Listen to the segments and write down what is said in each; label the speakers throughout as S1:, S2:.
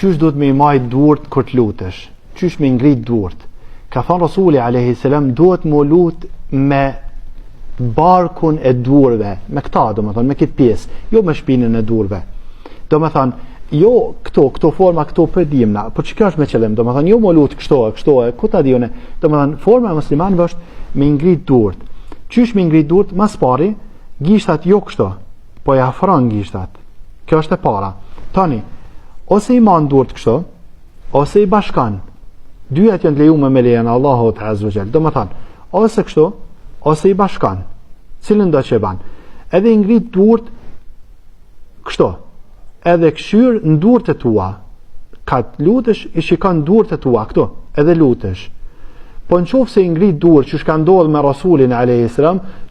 S1: qysh duhet me i majt durt kur të lutesh, qysh me ngrit durt. Ka thënë Rasuli alayhi salam, duhet më lut me barkun e durve, me këta domethënë, me këtë pjesë, jo me shpinën e durve. Domethënë, jo këto forma këto për dimna, por çka është me qëllim, domethënë jo më lut kështu, ku ta diune. Domethënë, forma e muslimanëve është me ngrit durt. Qysh me ngrit durt? Mas pari, gishtat jo kështu, po ja afron gishtat. Kjo është e para. Tani, ose i man durt kështu, ose i bashkan. Dyjat janë lejuar me lejen e Allahut azza wa jall. Domethënë, ose kështu, ose i bashkan. Cilën do që e ban? Edhe i ngrit durt kështu. Edhe këshyr në durt e tua. Ka të lutesh, i shikon durt e tua këtu, edhe lutesh. Po në qofë se i ngrit durt, që shka ndodhë me Rasulin a.s.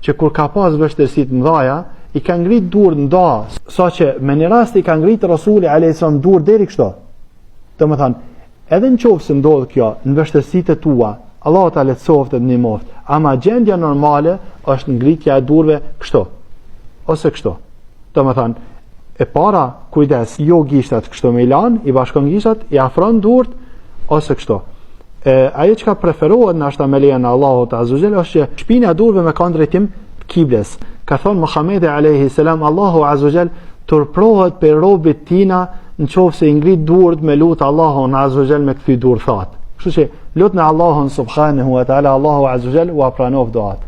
S1: që kur ka pas vështërsit mëdhaja, i ka ngrit durt nda, sa që me një rast i ka ngrit Rasuli a.s. durt deri kështu. Të më thanë, edhe në qofë se ndodhë kjo, në vështërsit e tua, Allah ta letësoft e një moft, ama gjendja normale është ngritja e durve kështu, ose kështu. Të më thanë, e para, kujdes, jo gishtat kështu me ilan, i bashkon gishtat, i afron durt, ose kështu. Ajo që ka preferohet në ashta me lejen e Allahut azza wa jalla është që shpina e durve me kanë drejtim kibles. Ka thonë Muhamedi alayhi salam, Allahu azza wa jalla turprohet për robët tina në qoftë se i ngrit durt me lut Allahun azza wa jalla me kthy durt that. Kështu që lutni Allahun subhanahu wa taala, Allahu azza wa jalla u pranoj duat.